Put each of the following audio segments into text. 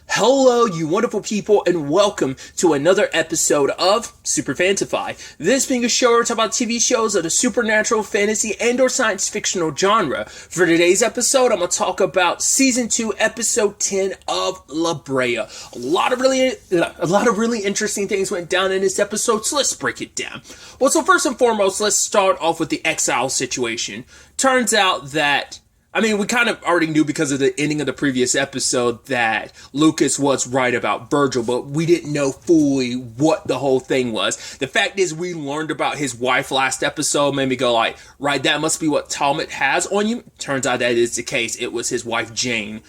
Hello, you wonderful people, and welcome to another episode of Super-Fanta-Fi. This being a show where we talk about TV shows of the supernatural, fantasy, and or science fictional genre. For today's episode, I'm going to talk about Season 2, Episode 10 of Brea. A lot of really interesting things went down in this episode, so let's break it down. Well, so first and foremost, let's start off with the exile situation. Turns out that we kind of already knew because of the ending of the previous episode that Lucas was right about Virgil, but we didn't know fully what the whole thing was. The fact is, we learned about his wife last episode, made me go like, right, that must be what Talmud has on you. Turns out that is the case. It was his wife, Jane.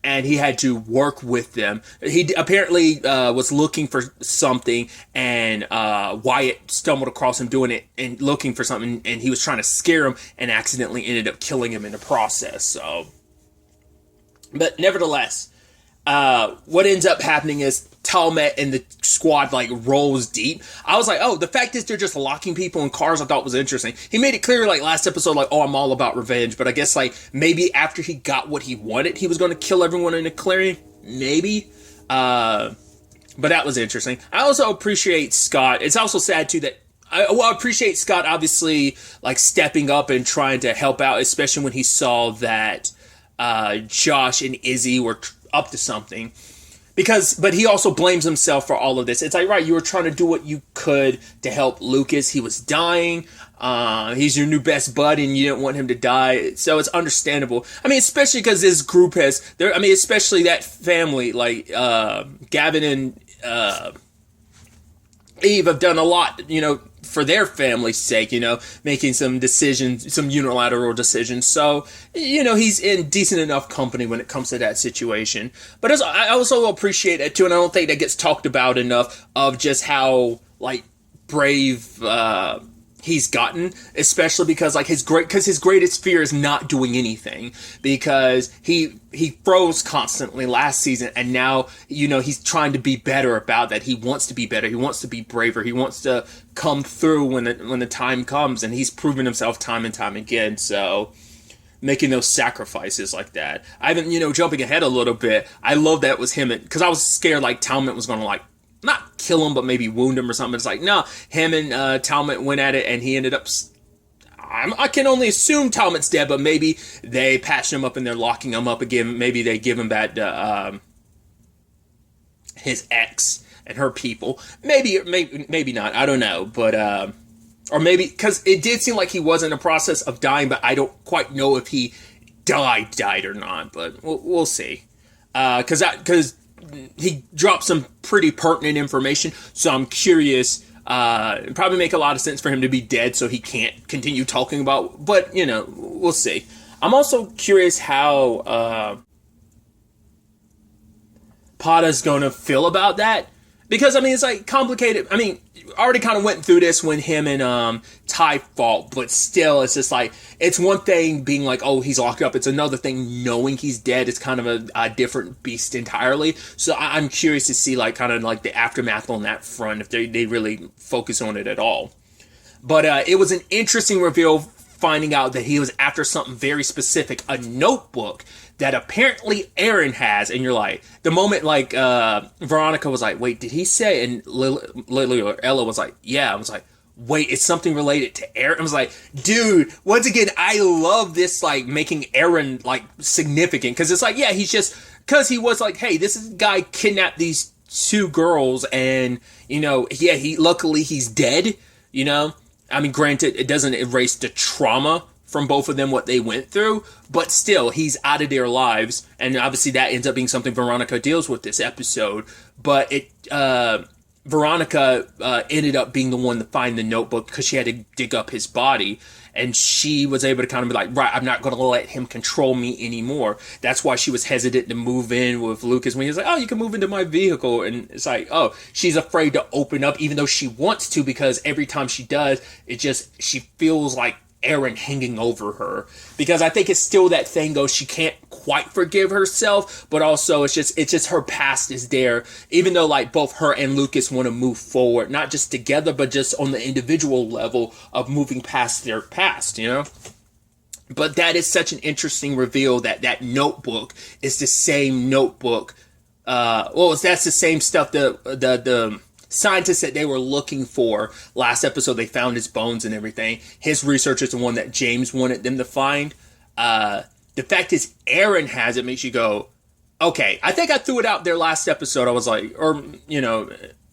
And he had to work with them. He apparently was looking for something, and Wyatt stumbled across him doing it and looking for something, and he was trying to scare him and accidentally ended up killing him in the process. So, but nevertheless, what ends up happening is Talmud and the squad rolls deep. I was like, oh, the fact is they're just locking people in cars, I thought was interesting. He made it clear last episode, oh, I'm all about revenge, but I guess maybe after he got what he wanted, he was going to kill everyone in the clearing. Maybe. But that was interesting. I also appreciate Scott. It's also sad too that I appreciate Scott obviously stepping up and trying to help out, especially when he saw that Josh and Izzy were up to something. But he also blames himself for all of this. It's right, you were trying to do what you could to help Lucas. He was dying. He's your new best bud, and you didn't want him to die. So it's understandable. Especially because this group especially that family, Gavin and Eve have done a lot, for their family's sake, making some decisions, some unilateral decisions. So, he's in decent enough company when it comes to that situation. But I also appreciate it too, and I don't think that gets talked about enough, of just how, brave he's gotten, especially because his greatest fear is not doing anything, because he froze constantly last season, and now he's trying to be better about that. He wants to be better, he wants to be braver, he wants to come through when the time comes, and he's proven himself time and time again. So making those sacrifices like that, I haven't jumping ahead a little bit, I love that it was him, because I was scared Talmud was gonna not kill him, but maybe wound him or something. It's no, him and Talmud went at it, and he ended up... I can only assume Talmud's dead, but maybe they patch him up and they're locking him up again. Maybe they give him back his ex and her people. Maybe not. I don't know. But, or maybe, because it did seem like he was in the process of dying, but I don't quite know if he died or not. But we'll see. Because he dropped some pretty pertinent information, so I'm curious. It'd probably make a lot of sense for him to be dead, so he can't continue talking about. But we'll see. I'm also curious how Pada's gonna feel about that, because it's complicated. Already kind of went through this when him and Ty fought, but still, it's just it's one thing being oh, he's locked up. It's another thing knowing he's dead. It's kind of a different beast entirely. So I'm curious to see the aftermath on that front, if they really focus on it at all. But it was an interesting reveal, finding out that he was after something very specific, a notebook that apparently Aaron has, and you're the moment Veronica was wait, did he say? And Lily or Ella was yeah. I was wait, it's something related to Aaron. I was dude, once again, I love this making Aaron significant, because it's yeah, he's just, because he was hey, this is guy kidnapped these two girls, and he luckily he's dead. Granted, it doesn't erase the trauma from both of them, what they went through, but still, he's out of their lives, and obviously that ends up being something Veronica deals with this episode. But Veronica ended up being the one to find the notebook, because she had to dig up his body, and she was able to kind of be right, I'm not going to let him control me anymore. That's why she was hesitant to move in with Lucas when he was oh, you can move into my vehicle, and it's oh, she's afraid to open up, even though she wants to, because every time she does, she feels Aaron hanging over her, because I think it's still that thing goes, she can't quite forgive herself, but also it's just her past is there, even though both her and Lucas want to move forward, not just together, but just on the individual level of moving past their past, But that is such an interesting reveal that that notebook is the same notebook. That's the same stuff the scientists that they were looking for last episode. They found his bones and everything. His research is the one that James wanted them to find. The fact is, Aaron has it makes you go, okay. I think I threw it out there last episode. I was like,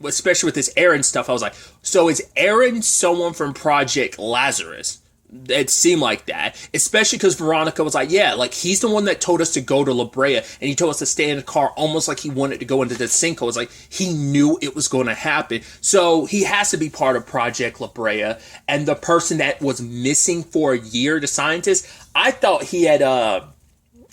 especially with this Aaron stuff, I was like, so is Aaron someone from Project Lazarus? It seemed like that, especially because Veronica was like, yeah, like he's the one that told us to go to La Brea, and he told us to stay in the car almost like he wanted to go into the sinkhole. It's like he knew it was going to happen. So he has to be part of Project La Brea. And the person that was missing for a year, the scientist, I thought he had,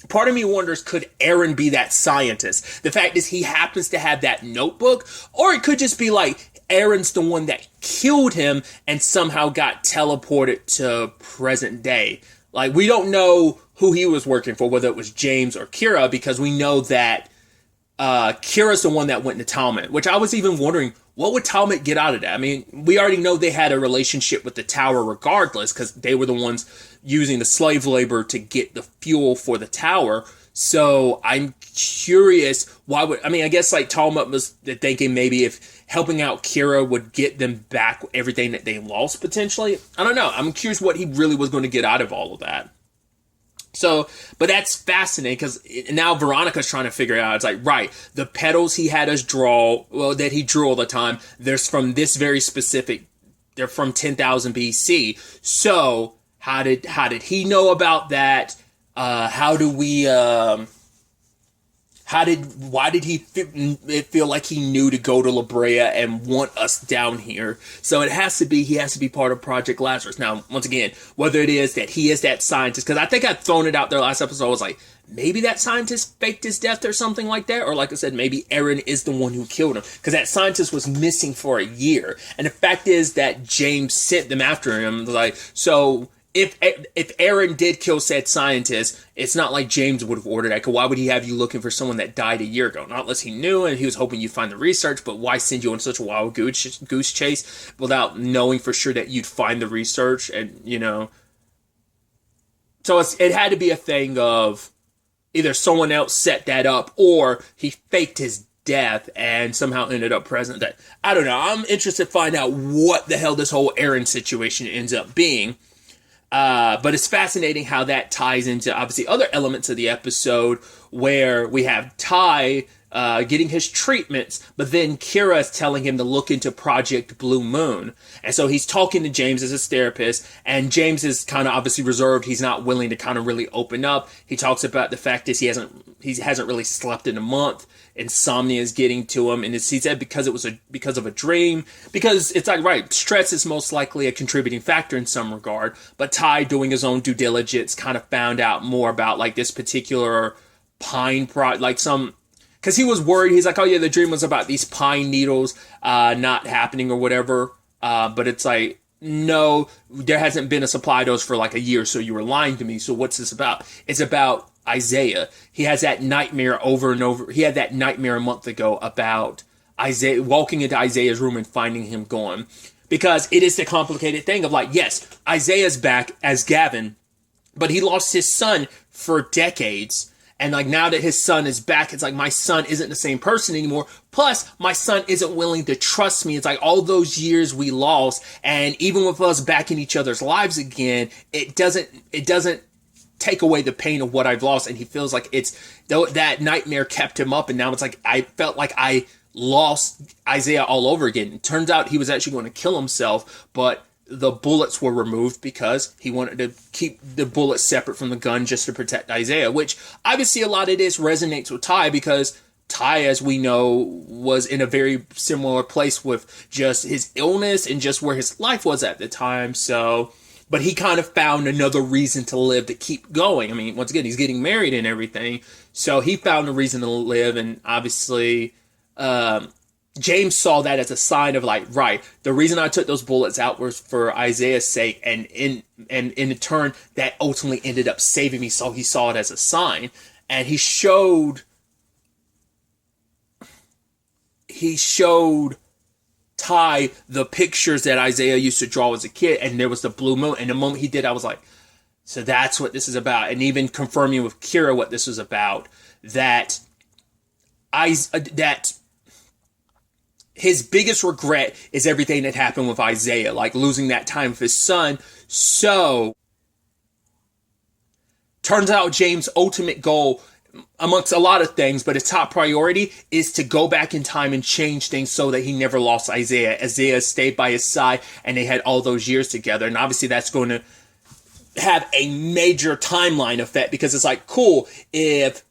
part of me wonders, could Aaron be that scientist? The fact is he happens to have that notebook, or it could just be like, Aaron's the one that killed him and somehow got teleported to present day. Like, we don't know who he was working for, whether it was James or Kira, because we know that Kira's the one that went to Talmud, which I was even wondering, what would Talmud get out of that? I mean, we already know they had a relationship with the tower regardless, because they were the ones using the slave labor to get the fuel for the tower. So I'm curious, I guess like Talmud was thinking maybe if helping out Kira would get them back everything that they lost potentially. I don't know. I'm curious what he really was going to get out of all of that. So, but that's fascinating because now Veronica's trying to figure out, it's like, right, the petals he had us draw, that he drew all the time, there's from this very specific, they're from 10,000 BC. So how did he know about that? Why did he feel like he knew to go to La Brea and want us down here? So he has to be part of Project Lazarus. Now, once again, whether it is that he is that scientist, because I think I'd thrown it out there last episode, I was like, maybe that scientist faked his death or something like that. Or like I said, maybe Aaron is the one who killed him, because that scientist was missing for a year. And the fact is that James sent them after him. Like, so if Aaron did kill said scientist, it's not like James would have ordered that. Because why would he have you looking for someone that died a year ago? Not unless he knew and he was hoping you'd find the research. But why send you on such a wild goose chase without knowing for sure that you'd find the research? And so it had to be a thing of either someone else set that up or he faked his death and somehow ended up present. That I don't know. I'm interested to find out what the hell this whole Aaron situation ends up being. But it's fascinating how that ties into, obviously, other elements of the episode where we have Ty getting his treatments, but then Kira is telling him to look into Project Blue Moon. And so he's talking to James as his therapist, and James is kind of obviously reserved. He's not willing to kind of really open up. He talks about the fact that he hasn't really slept in a month. Insomnia is getting to him, and he said because of a dream, because it's like, right, stress is most likely a contributing factor in some regard. But Ty, doing his own due diligence, kind of found out more about like this particular pine because he was worried. He's like, oh yeah, the dream was about these pine needles not happening or whatever. But it's like, no, there hasn't been a supply of those for like a year, so you were lying to me. So what's this about? It's about Isaiah. He has that nightmare over and over. He had that nightmare a month ago about Isaiah, walking into Isaiah's room and finding him gone. Because it is the complicated thing of like, yes, Isaiah's back as Gavin, but he lost his son for decades. And like now that his son is back, it's like my son isn't the same person anymore. Plus, my son isn't willing to trust me. It's like all those years we lost, and even with us back in each other's lives again, it doesn't take away the pain of what I've lost. And he feels like that nightmare kept him up, and now it's like I felt like I lost Isaiah all over again. It turns out he was actually going to kill himself, but the bullets were removed because he wanted to keep the bullets separate from the gun just to protect Isaiah, which obviously a lot of this resonates with Ty, because Ty, as we know, was in a very similar place with just his illness and just where his life was at the time. So, but he kind of found another reason to live, to keep going. I mean, once again, he's getting married and everything. So he found a reason to live, and obviously, James saw that as a sign of like, right, the reason I took those bullets out was for Isaiah's sake, and in turn that ultimately ended up saving me. So he saw it as a sign, and he showed Ty the pictures that Isaiah used to draw as a kid, and there was the blue moon. And the moment he did, I was like, So that's what this is about. And even confirming with Kira what this was about, that that his biggest regret is everything that happened with Isaiah, like losing that time with his son. So turns out James' ultimate goal, amongst a lot of things, but his top priority is to go back in time and change things so that he never lost Isaiah. Isaiah stayed by his side and they had all those years together. And obviously that's going to have a major timeline effect, because it's like, cool, if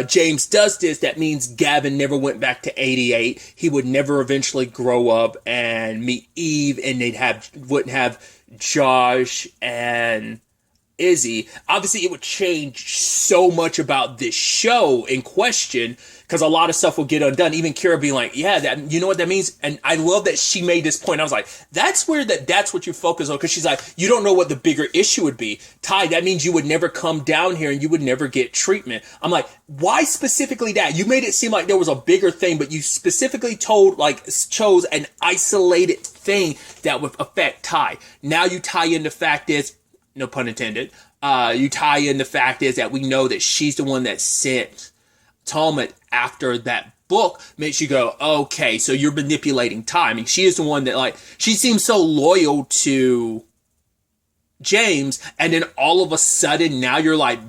James does this, that means Gavin never went back to 88. He would never eventually grow up and meet Eve, and wouldn't have Josh and Izzy. Obviously, it would change so much about this show in question, because a lot of stuff will get undone. Even Kira being like, yeah, that, you know what that means? And I love that she made this point. I was like, that's weird that's what you focus on, because she's like, you don't know what the bigger issue would be. Ty, that means you would never come down here and you would never get treatment. I'm like, why specifically that? You made it seem like there was a bigger thing, but you specifically chose an isolated thing that would affect Ty. Now you tie in the fact is, no pun intended, you tie in the fact is that we know that she's the one that sent Talmud after that book. Makes you go, okay, so you're manipulating Ty. I mean, she is the one that, like, she seems so loyal to James, and then all of a sudden now you're like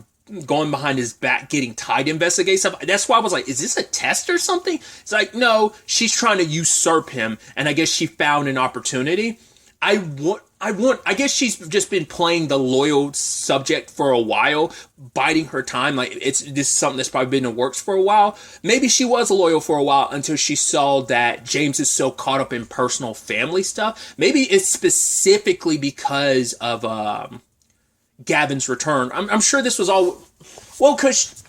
going behind his back getting Ty to investigate stuff. That's why I was like, is this a test or something? It's like, no, she's trying to usurp him, and I guess she found an opportunity. I guess she's just been playing the loyal subject for a while, biding her time. Like, this is something that's probably been in the works for a while. Maybe she was loyal for a while until she saw that James is so caught up in personal family stuff. Maybe it's specifically because of Gavin's return. I'm sure this was all, well, because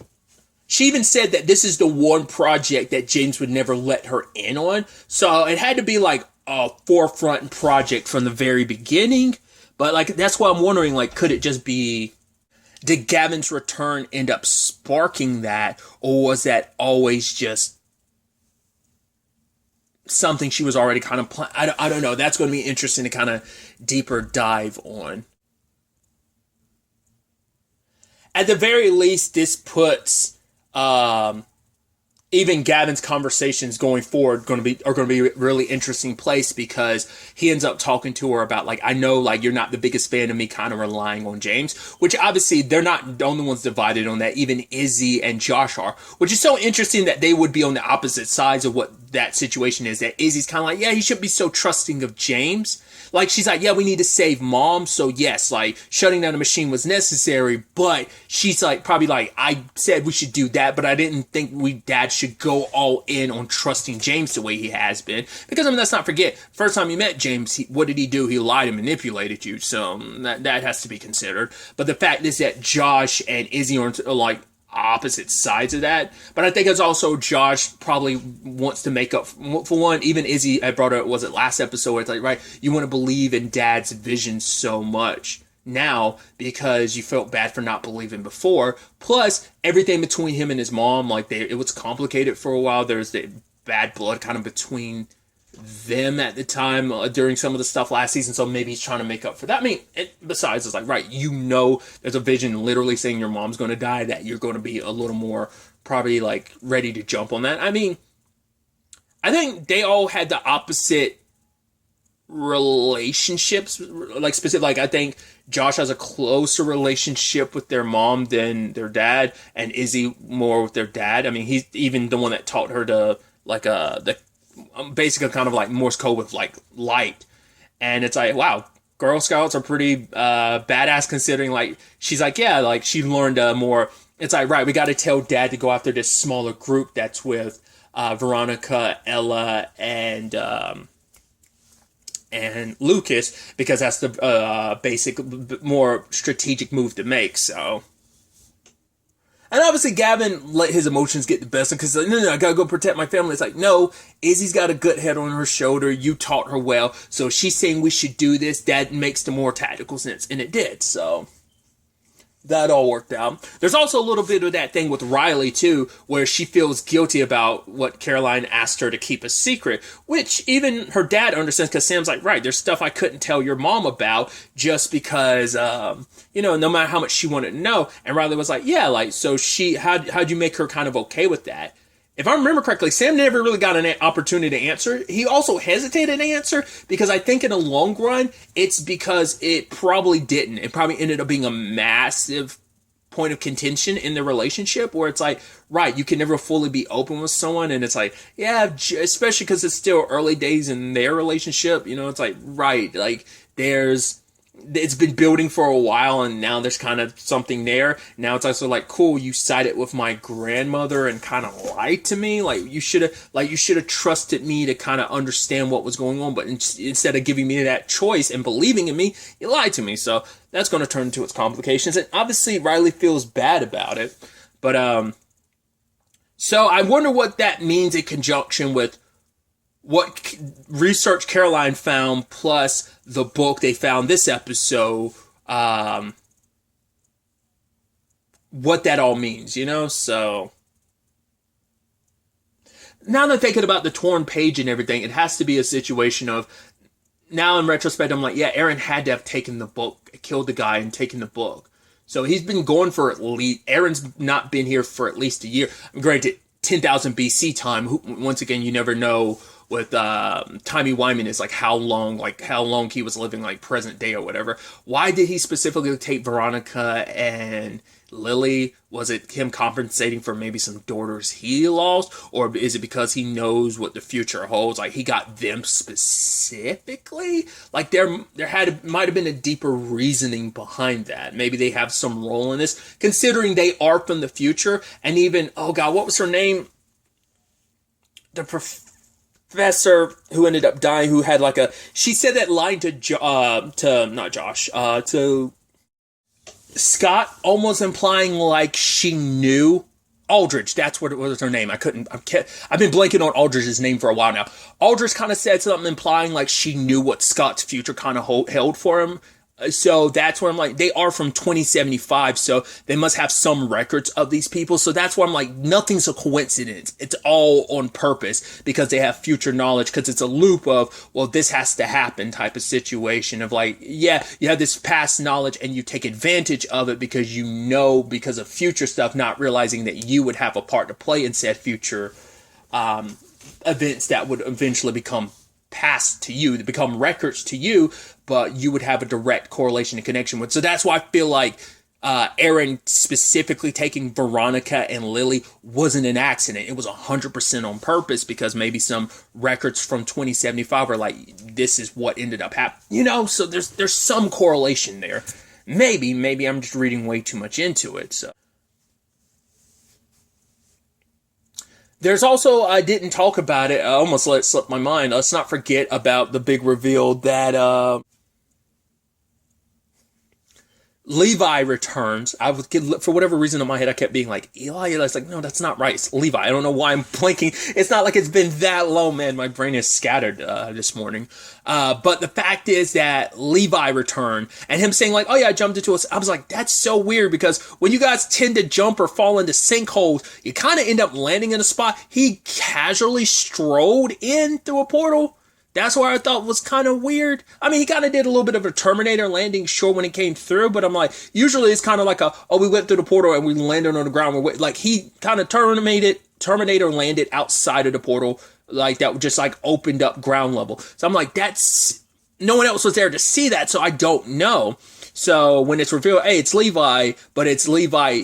she even said that this is the one project that James would never let her in on. So it had to be like a forefront project from the very beginning. But like, that's why I'm wondering, like, could it just be, did Gavin's return end up sparking that, or was that always just something she was already kind of I don't know. That's going to be interesting to kind of deeper dive on. At the very least, this puts even Gavin's conversations going forward are going to be a really interesting place, because he ends up talking to her about, like, I know, like, you're not the biggest fan of me kind of relying on James, which obviously they're not the only ones divided on that. Even Izzy and Josh are, which is so interesting that they would be on the opposite sides of what that situation is. That Izzy's kind of like, yeah, he shouldn't be so trusting of James. Like, she's like, yeah, we need to save mom. So yes, like, shutting down the machine was necessary, but she's like, probably like, I said we should do that, but I didn't think dad should go all in on trusting James the way he has been. Because, I mean, let's not forget, first time you met James, what did he do? He lied and manipulated you. So that has to be considered. But the fact is that Josh and Izzy are like opposite sides of that. But I think it's also Josh probably wants to make up for one. Even Izzy, I brought up, was it last episode, where it's like, right, you want to believe in dad's vision so much now because you felt bad for not believing before. Plus everything between him and his mom, like, it was complicated for a while. There's the bad blood kind of between them at the time during some of the stuff last season, so maybe he's trying to make up for that. I mean, besides, it's like, right, you know, there's a vision literally saying your mom's going to die, that you're going to be a little more probably like ready to jump on that. I mean, I think they all had the opposite relationships, like specific. Like, I think Josh has a closer relationship with their mom than their dad, and Izzy more with their dad. I mean, he's even the one that taught her to, like, the basically kind of like Morse code with, like, light. And it's like, wow, Girl Scouts are pretty badass, considering, like, she's like, yeah, like, she learned more. It's like, right, we got to tell dad to go after this smaller group that's with Veronica, Ella, and Lucas, because that's the basic, more strategic move to make. So, and obviously Gavin let his emotions get the best of him, because like, no, I gotta go protect my family. It's like, no, Izzy's got a good head on her shoulder. You taught her well, so she's saying we should do this. That makes the more tactical sense, and it did. So, that all worked out. There's also a little bit of that thing with Riley too, where she feels guilty about what Caroline asked her to keep a secret, which even her dad understands, because Sam's like, right, there's stuff I couldn't tell your mom about just because, no matter how much she wanted to know. And Riley was like, yeah, like, so how'd you make her kind of okay with that? If I remember correctly, Sam never really got an opportunity to answer. He also hesitated to answer because I think in the long run, it's because it probably didn't. It probably ended up being a massive point of contention in the relationship where it's like, right, you can never fully be open with someone. And it's like, yeah, especially because it's still early days in their relationship. It's like, right, like it's been building for a while and now there's kind of something there. Now it's also like, cool, you sided with my grandmother and kind of lied to me. Like you should have trusted me to kind of understand what was going on. But instead of giving me that choice and believing in me, you lied to me. So that's going to turn into its complications. And obviously Riley feels bad about it. But, so I wonder what that means in conjunction with what research Caroline found plus the book they found this episode, what that all means, So now that I'm thinking about the torn page and everything, it has to be a situation of, now in retrospect, I'm like, yeah, Aaron had to have taken the book, killed the guy and taken the book. So he's been gone for at least, Aaron's not been here for at least a year. Granted, 10,000 BC time, once again, you never know with timey-wimey is like how long he was living like present day or whatever. Why did he specifically take Veronica and Lily? Was it him compensating for maybe some daughters he lost? Or is it because he knows what the future holds? Like he got them specifically? Like there might have been a deeper reasoning behind that. Maybe they have some role in this, considering they are from the future. And even, oh God, what was her name? The professor who ended up dying, who had she said that line to Scott, almost implying like she knew Aldridge. That's what was her name. I've been blanking on Aldridge's name for a while now. Aldridge kind of said something implying like she knew what Scott's future kind of held for him. So that's where I'm like, they are from 2075, so they must have some records of these people. So that's why I'm like, nothing's a coincidence. It's all on purpose because they have future knowledge, because it's a loop of, well, this has to happen type of situation of like, yeah, you have this past knowledge and you take advantage of it because because of future stuff, not realizing that you would have a part to play in said future events that would eventually become past to you, to become records to you, but you would have a direct correlation and connection with. So that's why I feel like Aaron specifically taking Veronica and Lily wasn't an accident. It was 100% on purpose, because maybe some records from 2075 are like, this is what ended up happening. So there's some correlation there. Maybe I'm just reading way too much into it. So there's also, I didn't talk about it, I almost let it slip my mind. Let's not forget about the big reveal that Levi returns. For whatever reason in my head, I kept being like, Eli. I was like, no, that's not right. It's Levi. I don't know why I'm blanking. It's not like it's been that low, man. My brain is scattered this morning. But the fact is that Levi returned, and him saying like, oh yeah, I jumped into I was like, that's so weird, because when you guys tend to jump or fall into sinkholes, you kind of end up landing in a spot. He casually strolled in through a portal. That's what I thought was kind of weird. I mean, he kind of did a little bit of a Terminator landing, sure, when he came through, but I'm like, usually it's kind of like we went through the portal and we landed on the ground. Like, he kind of Terminator landed outside of the portal, like that just like opened up ground level. So I'm like, no one else was there to see that, so I don't know. So when it's revealed, hey, it's Levi, but it's Levi,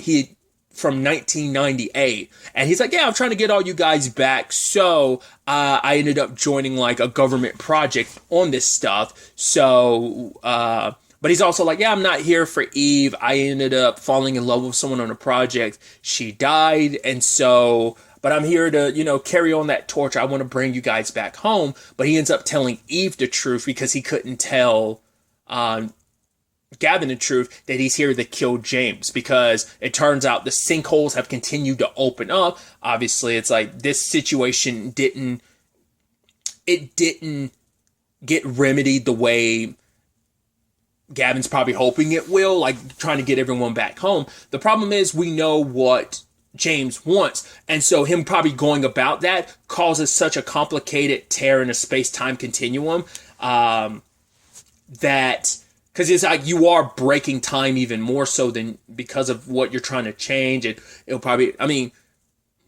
from 1998, and he's like, yeah, I'm trying to get all you guys back, so I ended up joining like a government project on this stuff, so but he's also like, yeah, I'm not here for Eve. I ended up falling in love with someone on a project. She died, and so, but I'm here to, carry on that torch. I want to bring you guys back home. But he ends up telling Eve the truth because he couldn't tell Gavin the truth, that he's here to kill James, because it turns out the sinkholes have continued to open up. Obviously, it's like this situation didn't get remedied the way Gavin's probably hoping it will, like trying to get everyone back home. The problem is we know what James wants, and so him probably going about that causes such a complicated tear in a space-time continuum that, because it's like you are breaking time even more so than because of what you're trying to change. It'll probably, I mean,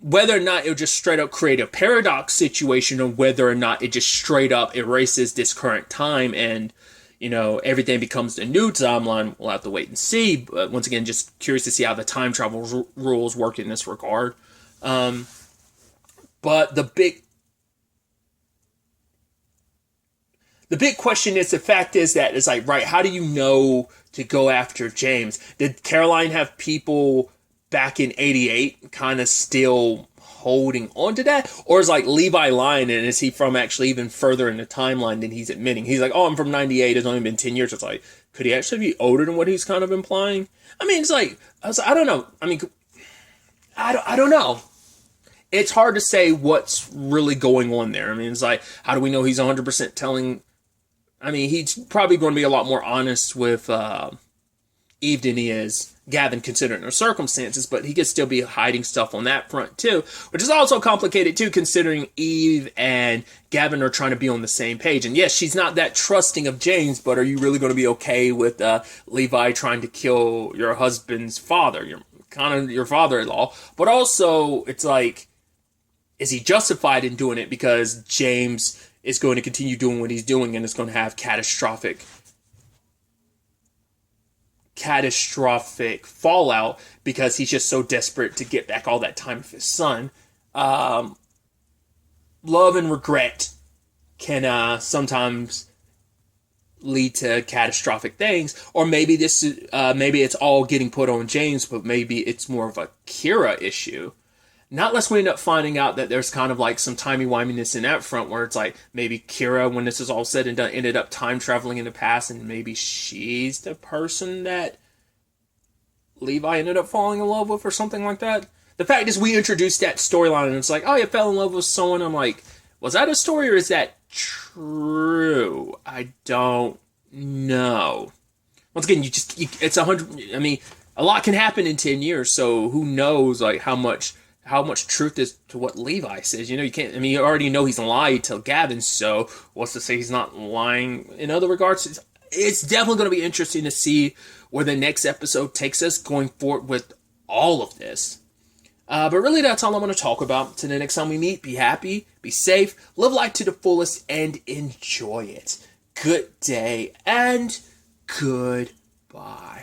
whether or not it'll just straight up create a paradox situation, or whether or not it just straight up erases this current time and, you know, everything becomes the new timeline, we'll have to wait and see. But once again, just curious to see how the time travel rules work in this regard. But the big question is, the fact is that it's like, right, how do you know to go after James? Did Caroline have people back in 88 kind of still holding on to that? Or is like Levi lying, and is he from actually even further in the timeline than he's admitting? He's like, oh, I'm from 98, it's only been 10 years. It's like, could he actually be older than what he's kind of implying? I mean, it's like, I don't know. I mean, I don't know. It's hard to say what's really going on there. I mean, it's like, how do we know he's 100% telling? I mean, he's probably going to be a lot more honest with Eve than he is Gavin, considering their circumstances, but he could still be hiding stuff on that front too, which is also complicated too, considering Eve and Gavin are trying to be on the same page. And yes, she's not that trusting of James, but are you really going to be okay with Levi trying to kill your husband's father, your father-in-law? But also, it's like, is he justified in doing it because James is going to continue doing what he's doing and it's going to have catastrophic fallout because he's just so desperate to get back all that time with his son? Love and regret can sometimes lead to catastrophic things, or maybe maybe it's all getting put on James, but maybe it's more of a Kira issue. Not unless we end up finding out that there's kind of like some timey-wiminess in that front, where it's like maybe Kira, when this is all said and done, ended up time traveling in the past, and maybe she's the person that Levi ended up falling in love with, or something like that. The fact is, we introduced that storyline, and it's like, oh, you fell in love with someone. I'm like, was that a story, or is that true? I don't know. Once again, it's 100. I mean, a lot can happen in 10 years, so who knows, like, how much truth is to what Levi says. You know, you can't, I mean, you already know he's lied to Gavin, so what's to say he's not lying in other regards? It's definitely going to be interesting to see where the next episode takes us going forward with all of this. But really, that's all I'm going to talk about. Till the next time we meet, be happy, be safe, live life to the fullest, and enjoy it. Good day, and goodbye.